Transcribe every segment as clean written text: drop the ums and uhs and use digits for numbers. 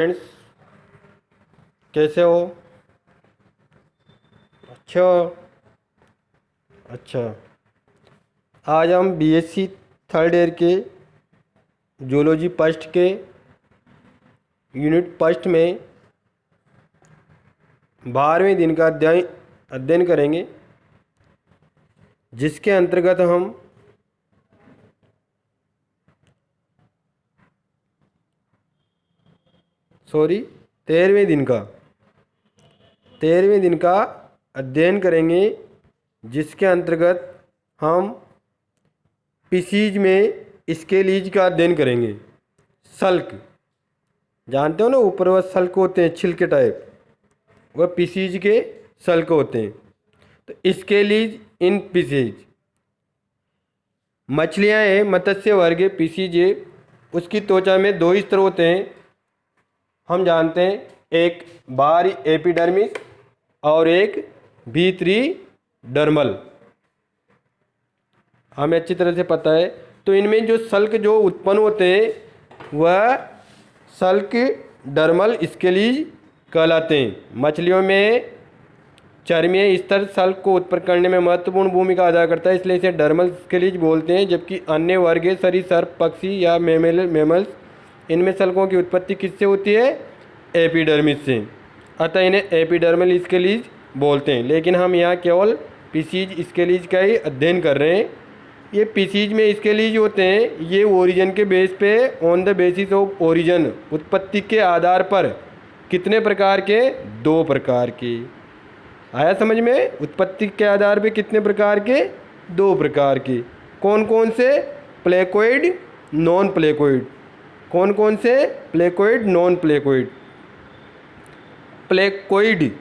Friends, कैसे हो? अच्छा। अच्छा, आज हम बीएससी थर्ड ईयर के जूलॉजी फर्स्ट के यूनिट फर्स्ट में 12वें दिन का अध्ययन करेंगे, जिसके अंतर्गत हम सॉरी 13वें दिन का अध्ययन करेंगे, जिसके अंतर्गत हम पीसीज में स्केलीज का अध्ययन करेंगे। सल्क जानते हो ना, ऊपर वह सल्क होते हैं छिलके टाइप, वह पीसीज के सल्क होते हैं। तो स्केलीज इन पीसीज मछलियाँ हैं, मत्स्य वर्ग पीसीज है। उसकी त्वचा में दो स्तर होते हैं, हम जानते हैं, एक बाहरी एपिडर्मिस और एक भीतरी डर्मल, हमें अच्छी तरह से पता है। तो इनमें जो सल्क जो उत्पन्न होते हैं वह सल्क डर्मल स्केलीज कहलाते हैं। मछलियों में चर्मीय स्तर सल्क को उत्पन्न करने में महत्वपूर्ण भूमिका अदा करता है, इसलिए इसे डर्मल स्केलीज बोलते हैं। जबकि अन्य वर्गीय सरीसृप, पक्षी या मैमल्स, इनमें सल्कों की उत्पत्ति किससे होती है? एपिडर्मिस से, अतः इन्हें एपिडर्मल स्केलीज बोलते हैं। लेकिन हम यहाँ केवल पीसीज स्केलीज का ही अध्ययन कर रहे हैं। ये पीसीज में स्केलीज होते हैं, ये ओरिजिन के बेस पे, on the basis of origin, उत्पत्ति के आधार पर कितने प्रकार के? 2 प्रकार के। आया समझ में? उत्पत्ति के आधार पे कितने प्रकार के? 2 प्रकार के। कौन कौन से? Placoid, non placoid. कौन कौन से? Placoid, non placoid. प्लेकोइड,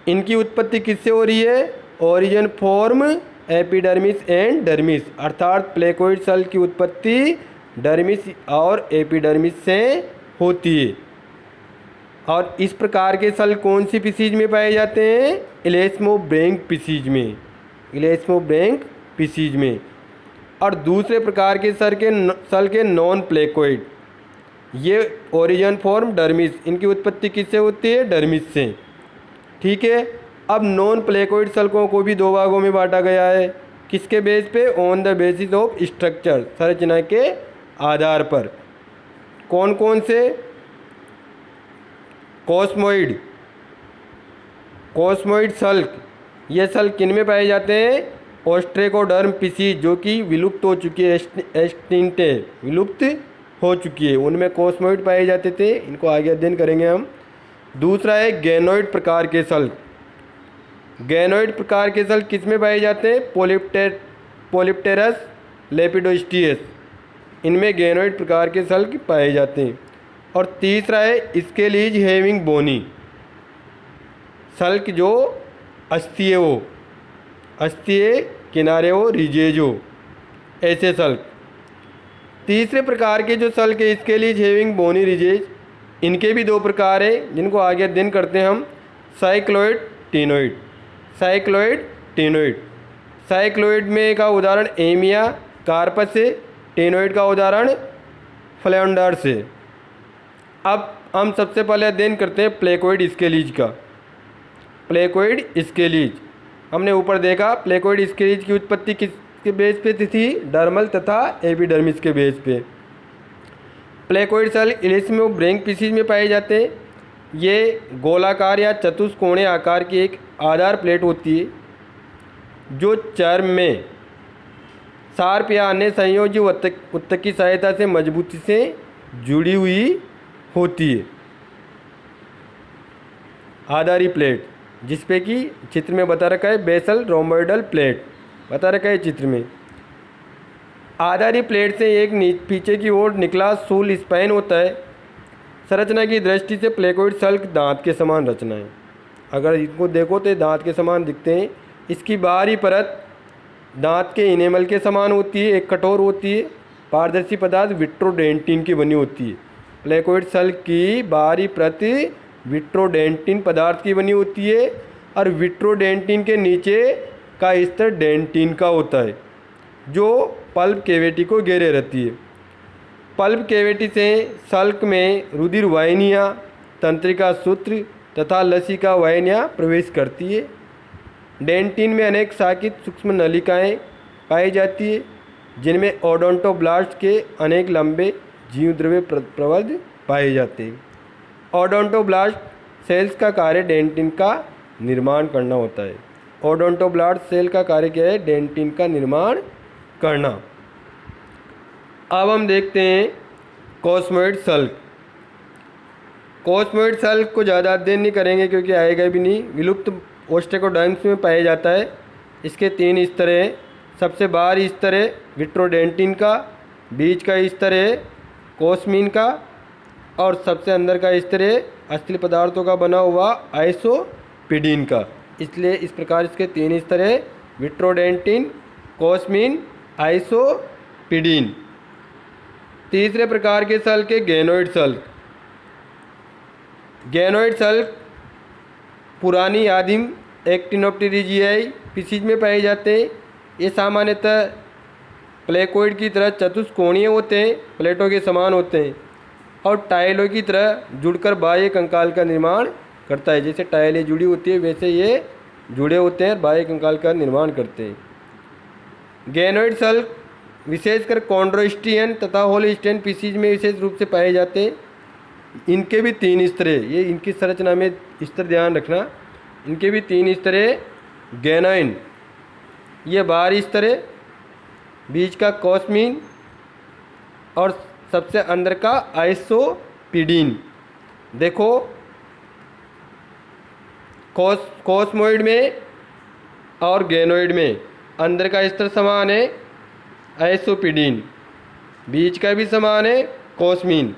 इनकी उत्पत्ति किससे हो रही है? Origin form epidermis and dermis, अर्थात प्लेकोइड सेल की उत्पत्ति डर्मिस और एपिडर्मिस से होती है। और इस प्रकार के सेल कौन सी पीसीज में पाए जाते हैं? इलेस्मोब्रेंक पीसीज में, इलेस्मोब्रेंक पीसीज में। और दूसरे प्रकार के सेल के नॉन प्लेकोइड, ये ओरिजिन फॉर्म डर्मिस, इनकी उत्पत्ति किससे होती है? डर्मिस से। ठीक है। अब नॉन प्लेकोइड सल्कों को भी 2 भागों में बांटा गया है। किसके बेस पे? On the basis of structure, संरचना के आधार पर। कौन कौन से? कॉस्मोइड, कॉस्मोइड सल्क, ये सल्क किन में पाए जाते हैं? ऑस्ट्रेकोडर्म पीसीज, जो कि विलुप्त हो चुकी है, एक्सटिंक्ट है, विलुप्त हो चुकी है, उनमें कॉस्मोइड पाए जाते थे। इनको आगे अध्ययन करेंगे हम। दूसरा है गैनोइड प्रकार के सल्क। गैनोइड प्रकार के सल्क किस में पाए जाते हैं? पोलिप्टेरस लेपिडोस्टियस, इनमें गैनोइड प्रकार के सल्क पाए जाते हैं। और तीसरा है स्केलीज हैविंग बोनी सल्क, जो अस्थिय हो, अस्थिय किनारे हो, रिजेज हो, ऐसे सल्क। तीसरे प्रकार के जो सल्क है स्केलीज हैविंग बोनी रिजेज, इनके भी 2 प्रकार हैं, जिनको आगे अध्ययन करते हैं हम। Cycloid, ctenoid. Cycloid, ctenoid. Cycloid में का उदाहरण एमिया कार्पस है, टीनोइड का उदाहरण फ्लैंडर्स है। अब हम सबसे पहले अध्ययन करते हैं प्लेकोइड स्केलीज का। प्लेकोइड स्केलीज हमने ऊपर देखा, प्लेकोइड स्केलीज की उत्पत्ति किसके बेस पे थी? डर्मल तथा एपिडर्मिस के बेस पे। प्लेकोइड सेल इलेस्मोब्रेंक पीसीज में पाए जाते हैं। ये गोलाकार या चतुष्कोणीय आकार की एक आधार प्लेट होती है, जो चर्म में शार्प या अन्य संयोजी ऊतक की सहायता से मजबूती से जुड़ी हुई होती है। आधारी प्लेट, जिसपे कि चित्र में बता रखा है बेसल रोमोइडल प्लेट, बता रखा है चित्र में। आधारी प्लेट से एक पीछे की ओर निकला शूल स्पाइन होता है। संरचना की दृष्टि से प्लेकोइड सल्क दांत के समान रचना है। अगर इनको देखो तो दांत के समान दिखते हैं। इसकी बाहरी परत दांत के इनेमल के समान होती है, एक कठोर होती है, पारदर्शी पदार्थ विट्रोडेंटिन की बनी होती है। प्लेकोइड सल्क की बाहरी परत विट्रोडेंटिन पदार्थ की बनी होती है, और विट्रोडेंटिन के नीचे का स्तर डेंटिन का होता है, जो पल्प कैविटी को घेरे रहती है। पल्प कैविटी से सल्क में रुधिर वाहिनियाँ, तंत्रिका सूत्र तथा लसिका वाहिनियाँ प्रवेश करती है। डेंटिन में अनेक शाखित सूक्ष्म नलिकाएँ पाई जाती है, जिनमें ओडोंटोब्लास्ट के अनेक लंबे जीवद्रव्य प्रवर्ध पाए जाते हैं। ओडोंटोब्लास्ट सेल्स का कार्य डेंटिन का निर्माण करना होता है। ओडोंटोब्लास्ट सेल का कार्य क्या है? डेंटिन का निर्माण करना। अब हम देखते हैं कॉस्मोइड सल्क। कॉस्मोइड सल्क को ज़्यादा अध्ययन नहीं करेंगे क्योंकि आएगा भी नहीं। विलुप्त ओस्टेकोडर्म्स में पाया जाता है। इसके 3 स्तर हैं। सबसे बाहरी स्तर है विट्रोडेंटिन का, बीच का स्तर है कोस्मीन का और सबसे अंदर का स्तर है अस्थि पदार्थों का बना हुआ आइसोपिडीन का। इसलिए इस प्रकार इसके 3 स्तर है विट्रोडेंटिन, कोस्मीन, आइसोपिडीन। तीसरे प्रकार के सल्क है गेनोइड सल्क। गेनोइड सल्क पुरानी आदिम एक्टिनोप्टेरिजियाई स्पीशीज में पाए जाते हैं। ये सामान्यतः प्लेकोइड की तरह चतुष्कोणीय होते हैं, प्लेटों के समान होते हैं और टाइलों की तरह जुड़कर बाह्य कंकाल का निर्माण करता है। जैसे टाइलें जुड़ी होती है वैसे ये जुड़े होते हैं, बाह्य कंकाल का निर्माण करते हैं। गेनोइड सल्क विशेषकर कॉन्ड्रोस्टियन तथा होलोस्टियन स्पीशीज में विशेष रूप से पाए जाते हैं। इनके भी 3 स्तर है। ये इनकी संरचना में स्तर ध्यान रखना। इनके भी 3 स्तर है। गेनोइन ये बाहरी स्तर है, बीच का कोस्मीन और सबसे अंदर का आइसोपिडीन। देखो कोस्मोइड में और गेनोइड में अंदर का स्तर समान है आइसोपिडीन, बीच का भी समान है कोस्मीन।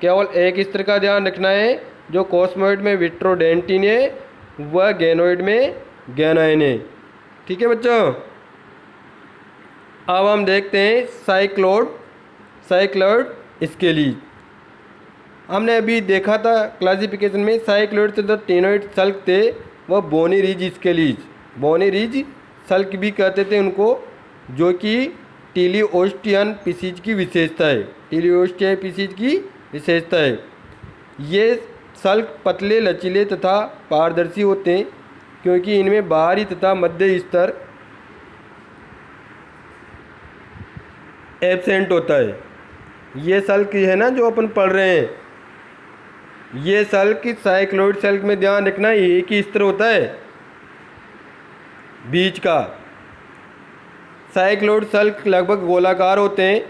केवल एक स्तर का ध्यान रखना है, जो कोस्मोइड में विट्रोडेंटिन है वह गेनोइड में गेनाइन है। ठीक है बच्चों। अब हम देखते हैं साइक्लोइड स्केलीज। हमने अभी देखा था क्लासिफिकेशन में साइक्लोइड से जो टेनोइड सल्क थे वह बोनी रिज स्केलीज, बोनी रिज सल्क भी कहते थे उनको, जो कि टीलियोस्टियन स्पीशीज की विशेषता है। टीलियोस्टियन स्पीशीज की विशेषता है। ये सल्क पतले, लचीले तथा पारदर्शी होते हैं क्योंकि इनमें बाहरी तथा मध्य स्तर एब्सेंट होता है। ये सल्क है ना जो अपन पढ़ रहे हैं, ये सल्क साइक्लोइड सल्क में ध्यान रखना एक ही स्तर होता है बीच का। साइक्लोइड सल्क लगभग गोलाकार होते हैं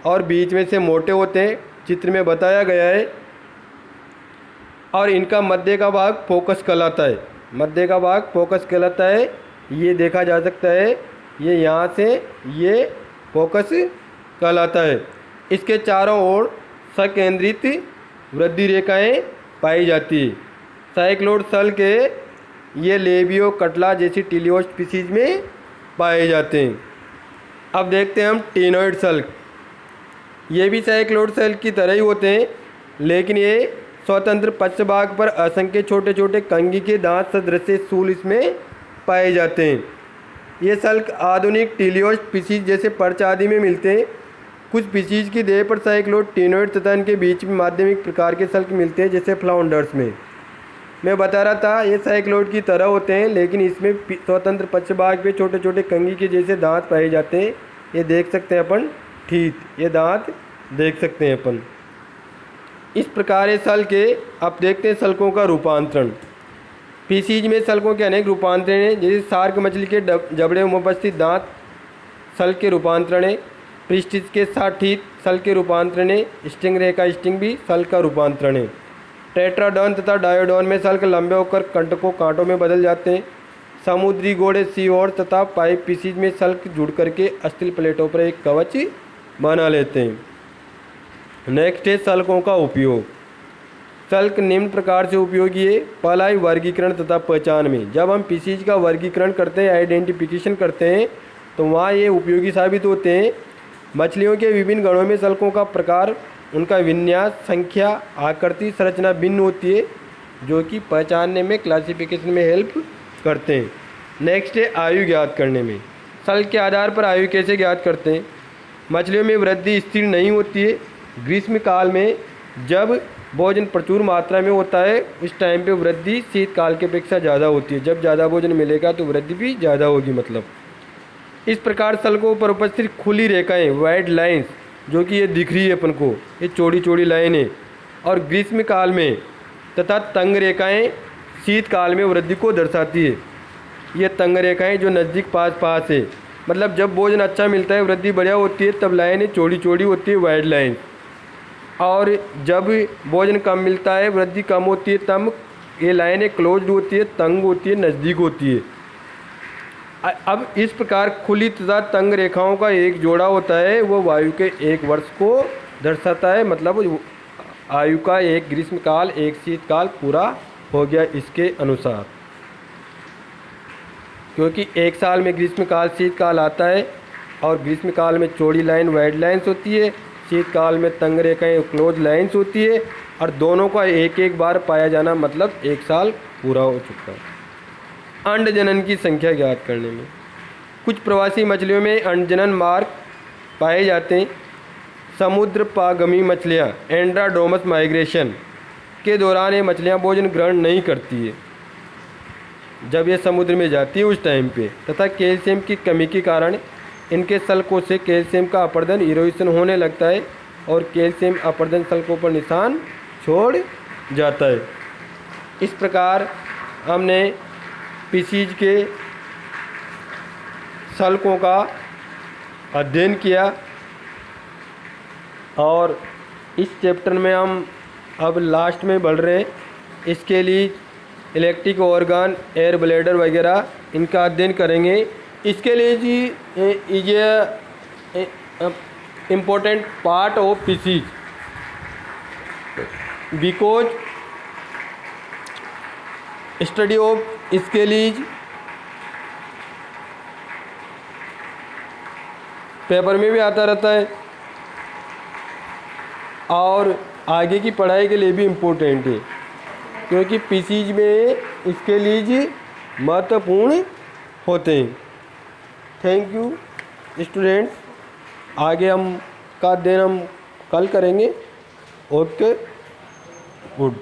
और बीच में से मोटे होते हैं, चित्र में बताया गया है। और इनका मध्य का भाग फोकस कहलाता है। मध्य का भाग फोकस कहलाता है। ये देखा जा सकता है, ये यहाँ से ये फोकस कहलाता है। इसके चारों ओर सकेंद्रित वृद्धि रेखाएं पाई जाती है। साइक्लोइड सल्क के ये लेबियो कटला जैसी टीलियोस्ट स्पीशीज में पाए जाते हैं। अब देखते हैं हम टेनोइड सल्क। ये भी साइक्लोइड सल्क की तरह ही होते हैं, लेकिन ये स्वतंत्र पश्चभाग पर असंख्य छोटे छोटे कंघी के दांत सदृश सूल इसमें पाए जाते हैं। ये सल्क आधुनिक टीलियोस्ट स्पीशीज जैसे पर्च आदि में मिलते हैं। कुछ स्पीशीज की देह पर साइक्लोइड टेनोइड तथा इनके बीच में माध्यमिक प्रकार के सल्क मिलते हैं, जैसे फ्लाउंडर्स में। मैं बता रहा था ये साइक्लोइड की तरह होते हैं, लेकिन इसमें स्वतंत्र पश्चभाग पे छोटे छोटे कंघी के जैसे दांत पाए जाते हैं। ये देख सकते हैं अपन, ठीक ये दांत देख सकते हैं अपन। इस प्रकार ये सल्क के अब देखते हैं सल्कों का रूपांतरण। स्पीशीज में सल्कों के अनेक रूपांतरण हैं, जैसे शार्क मछली के जबड़े में उपस्थित दांत सल्क के रूपांतरण है। पृष्ठिज के साथ ठीक सल्क के रूपांतरण है। स्टिंग रे का स्टिंग भी सल्क का रूपांतरण है। टेट्राडॉन तथा डायोडॉन में सल्क लंबे होकर कंटकों कांटों में बदल जाते हैं। समुद्री घोड़े सी हॉर्स तथा पाइप स्पीशीज में सल्क जुड़ करके अस्थिल प्लेटों पर एक कवच बना लेते हैं। नेक्स्ट है सल्कों का उपयोग। सल्क निम्न प्रकार से उपयोगी है। पहला है वर्गीकरण तथा पहचान में। जब हम स्पीशीज का वर्गीकरण करते हैं, आइडेंटिफिकेशन करते हैं, तो वहाँ ये उपयोगी साबित होते हैं। मछलियों के विभिन्न गणों में सल्कों का प्रकार, उनका विन्यास, संख्या, आकृति, संरचना भिन्न होती है, जो कि पहचानने में, क्लासिफिकेशन में हेल्प करते हैं। नेक्स्ट है आयु ज्ञात करने में। सल्क के आधार पर आयु कैसे ज्ञात करते हैं। मछलियों में वृद्धि स्थिर नहीं होती है। ग्रीष्म काल में जब भोजन प्रचुर मात्रा में होता है उस टाइम पे वृद्धि शीतकाल की अपेक्षा ज़्यादा होती है। जब ज़्यादा भोजन मिलेगा तो वृद्धि भी ज़्यादा होगी। मतलब इस प्रकार सल्कों पर उपस्थित खुली रेखाएं वाइड लाइंस, जो कि ये दिख रही है अपन को, ये चौड़ी चौड़ी लाइन है, और ग्रीष्म काल में तथा तंग रेखाएं शीतकाल में वृद्धि को दर्शाती है। ये तंग रेखाएं जो नज़दीक पास पास है, मतलब जब भोजन अच्छा मिलता है वृद्धि बढ़िया होती है, तब लाइनें चौड़ी चौड़ी होती है, वाइड लाइन, और जब भोजन कम मिलता है वृद्धि कम होती है, तब ये लाइनें क्लोज्ड होती है, तंग होती है, नज़दीक होती है। अब इस प्रकार खुली तथा तंग रेखाओं का एक जोड़ा होता है, वो वायु के एक वर्ष को दर्शाता है। मतलब आयु का एक ग्रीष्मकाल एक शीतकाल पूरा हो गया इसके अनुसार, क्योंकि एक साल में ग्रीष्मकाल शीतकाल आता है, और ग्रीष्मकाल में चौड़ी लाइन वाइड लाइन्स होती है, शीतकाल में तंग रेखाएं क्लोज लाइन्स होती है, और दोनों का एक एक बार पाया जाना मतलब एक साल पूरा हो चुका है। अंड जनन की संख्या ज्ञात करने में कुछ प्रवासी मछलियों में अंड जनन मार्ग पाए जाते हैं। समुद्र पागमी मछलियाँ एंड्राडोमस माइग्रेशन के दौरान ये मछलियाँ भोजन ग्रहण नहीं करती है जब ये समुद्र में जाती है उस टाइम पे, तथा कैल्शियम की कमी के कारण इनके सल्कों से कैल्शियम का अपरदन इरोशन होने लगता है, और कैल्शियम अपरदन सल्कों पर निशान छोड़ जाता है। इस प्रकार हमने फिशीज के सल्कों का अध्ययन किया, और इस चैप्टर में हम अब लास्ट में बढ़ रहे हैं। इसके लिए इलेक्ट्रिक ऑर्गन, एयर ब्लैडर वगैरह इनका अध्ययन करेंगे। इसके लिए G is a important part of fisheries, because study of scales paper में भी आता रहता है, और आगे की पढ़ाई के लिए भी इम्पोर्टेंट है, क्योंकि फिशीज में स्केलीज महत्वपूर्ण होते हैं। थैंक यू स्टूडेंट्स, आगे हम का अध्ययन हम कल करेंगे। Okay, good.